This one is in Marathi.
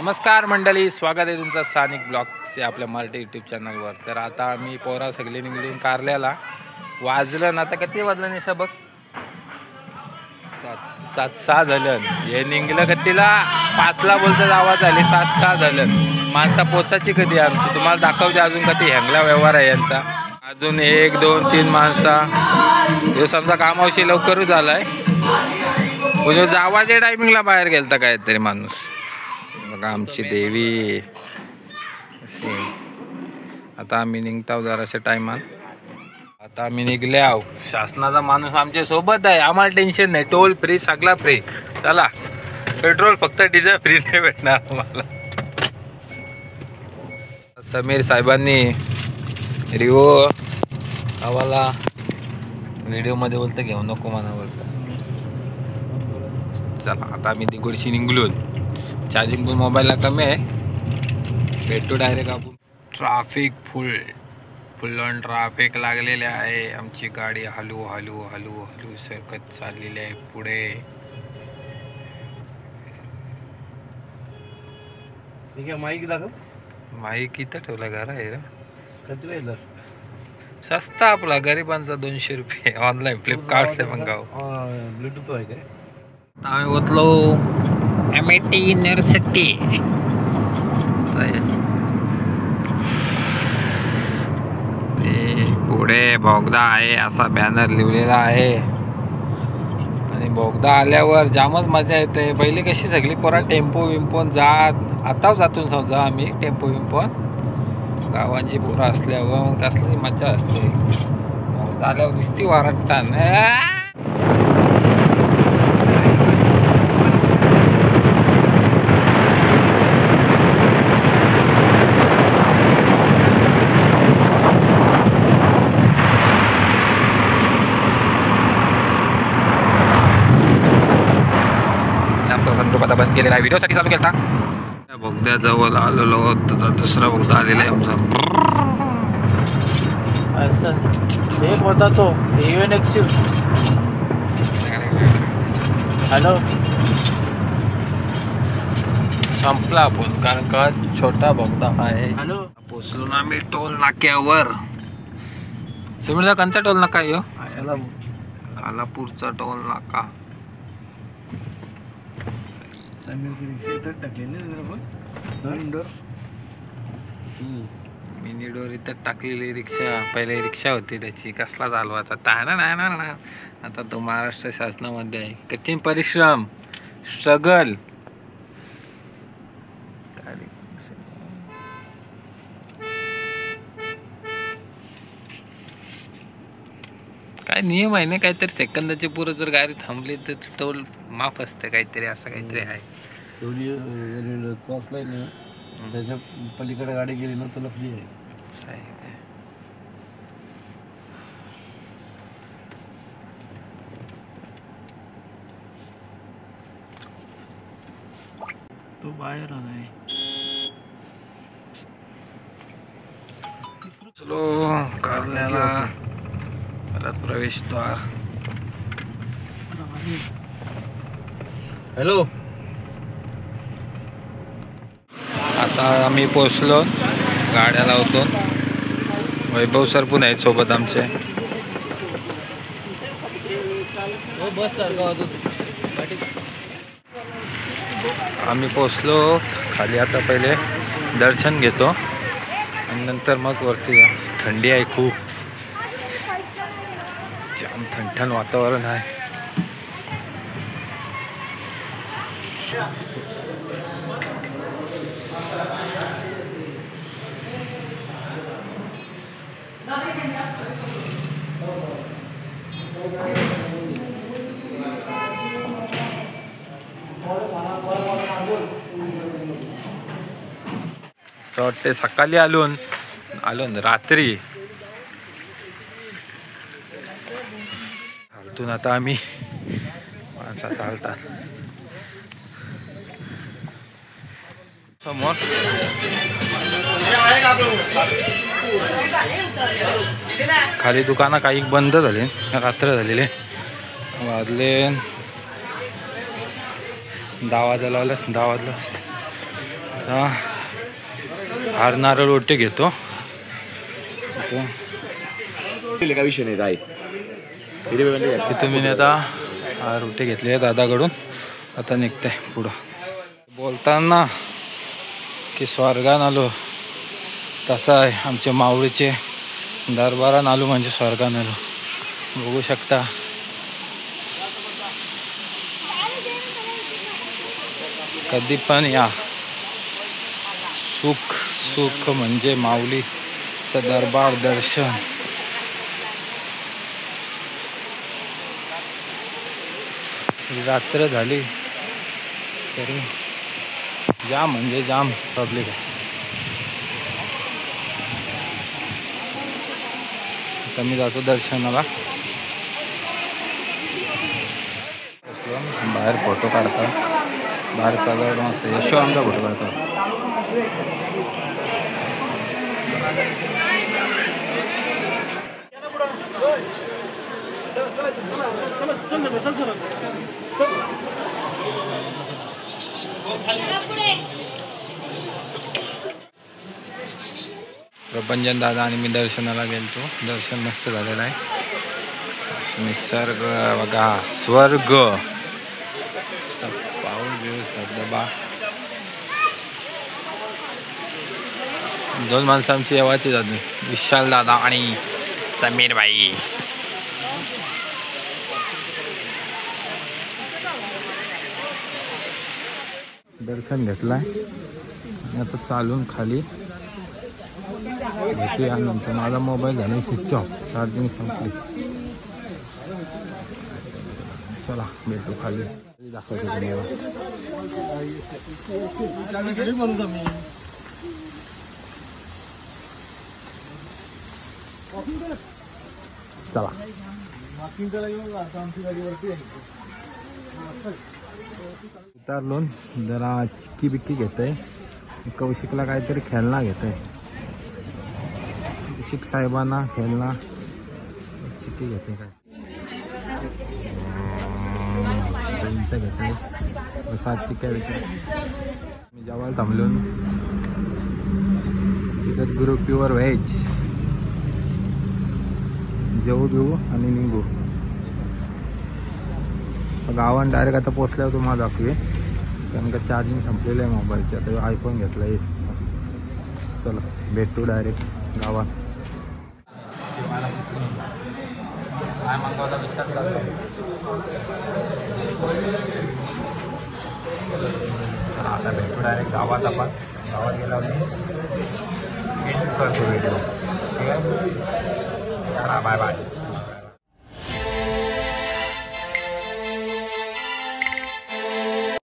नमस्कार मंडळी, स्वागत आहे तुमचं स्थानिक ब्लॉगचे आपल्या मराठी यूट्यूब चॅनलवर। तर आता आम्ही पोरा सगळे निघून कारल्याला वाजलं ना, आता किती वाजलं नाही सबक 7:06 झालं। हे निघलं कधीला 5ला बोलतात, आवाज आले 7:06 झालं। माणसा पोचायची कधी आमची तुम्हाला दाखवते। अजून कधी हँगला व्यवहार आहे यांचा। अजून 1 2 3 माणसा हे समजा कामावशी लवकरच आलाय, म्हणजे जावाच्या टायमिंगला बाहेर गेलता काहीतरी माणूस। बघा आमची देवी। आता आम्ही निघतो जराशा टायमान। आता आम्ही निघले आहो। शासनाचा माणूस आमच्या सोबत आहे, आम्हाला टेन्शन नाही। टोल फ्री, सगळा फ्री। चला, पेट्रोल फक्त डिझेल फ्री नाही भेटणार आम्हाला। समीर साहेबांनी रिओ आम्हाला व्हिडिओ मध्ये बोलतं घेऊ नको म्हणा बोलतं। चला आता आम्ही दिगोडशी निघलोन। चार्जिंग पण मोबाईलला कमी आहे, भेटतो डायरेक्ट आपण। ट्रॅफिक फुल ऑन ट्रॅफिक लागलेले आहे। आमची गाडी हलू हलू हलू हलू सरकत चाललेली आहे पुढे। ठीक आहे, माईक दाखव। माईक इथं ठेवला घरा आहे रे, किती राहिलं? सस्ता आपला गरिबांचा 200 रुपये। ऑनलाईन फ्लिपकार्ट से मंगाव। ब्लूटूथ आहे काय? आम्ही ओतलो MIT युनिव्हर्सिटी। पुढे बोगदा आहे असा बॅनर लिहिलेला आहे। आणि बोगदा आल्यावर जामच मजा येते। पहिले कशी सगळी पोरा टेम्पो विम्पोन जात, आता जातून समजा आम्ही टेम्पो विम्पोन गावांची पोरं असल्यावर मग कसली मजा असते। बोगदा आल्यावर दिसती वारट्टान। आता बंद केलेला आहे, व्हिडिओसाठी चालू केला। बोगद्याजवळ आलेलो होतो, दुसरा बोगदा आलेला आहे आमचा। असं एक होता तो UNX। हॅलो, संपला आपण, कारण का छोटा बोगदा आहे। हॅलो, पोचलो ना आम्ही टोल नाक्यावर। सिमेंटचा कंचा टोल नाका आहे याला कालापूरचा टोल नाका। मिनी डोर इथं टाकलेली रिक्षा। पहिले रिक्षा होती त्याची, कसला चालवायचा ताना नाही ना। आता तो महाराष्ट्र शासनामध्ये आहे। कठीण परिश्रम, स्ट्रगल। काय नियम आहे ना, काहीतरी सेकंदाचे पुरं जर गाडी थांबली तर टोल माफ असते, काहीतरी असं काहीतरी आहे। क्रॉस लाईन आहे, त्याच्या पलीकडे गाडी गेली ना तुला फ्री आहे। तो बाहेर नाही। चलो कारल्याला परत प्रवेशद्वार। हॅलो, आता आम्ही पोचलो, गाड्या लावतो। वैभव सर पण आहेत सोबत आमचे। आम्ही पोचलो खाली। आता पहिले दर्शन घेतो आणि नंतर मग वरती जाऊ। थंडी आहे खूप, जाम थंड वातावरण आहे। वाटते सकाळी आलो रात्री हालतून। आता आम्ही माणसा चालतात समोर। खाली दुकानं काही बंद झाले, रात्र झालेले। वाजले 10 वाजायला, 10 वाजलं। हा हार नारळ ओटे घेतो. काय विषय नाही ताई. इथे मी आता हार ओटे घेतले दादाकडून. आता निघते पुढं. बोलताना की स्वर्गात आलो तसं आहे आमच्या माऊळीचे दरबारात आलो म्हणजे स्वर्गात आलो. बघू शकता कधी पण या. सुख सुख म्हणजे माऊलीचं दरबार दर्शन. रात्र झाली तरी जाम म्हणजे जाम पब्लिक आहे. आता मी जातो दर्शनाला. बाहेर फोटो काढतात. बाहेर सगळं मस्त यशवंतचा फोटो काढतात. प्रपंचन दादा आणि मी दर्शनाला गेलतो. दर्शन मस्त झालेलं आहे. निसर्ग बघा स्वर्ग. पाऊस बिऊस धबधबा. 2 माणसं आमची येवाची जाते. विशाल दादा आणि समीर बाई. दर्शन घेतलाय आणि आता चालून खाली भेटूया. नंतर माझा मोबाईल झाला स्विच ऑफ. चार्जिंग संपली. चला भेटू खाली. दाखवतो तुम्हाला. चला उतारलो. जरा चिक्की बिक्की घेतोय. कौशिकला काहीतरी खेळणा घेतोय. कौशिक साहेबांना खेळणा चिक्की घेतोय. काय घेतोय 7 चिक्क्या घेतोय. मी जेवायला थांबलो. तिथं गुरु प्युअर व्हेज. जेवू बिवू आणि निघू. गावात डायरेक्ट आता पोचल्यावर तुम्हाला दाखवे. कारण का चार्जिंग संपलेलं आहे मोबाईलचे. आता आयफोन घेतला आहे. चला भेटू डायरेक्ट गावात. काय मागवता विचार करतो. आता भेटू डायरेक्ट गावात. आपण गावात गेल्यावर एडिट करतो व्हिडिओ. ठीक आहे. चला बाय बाय.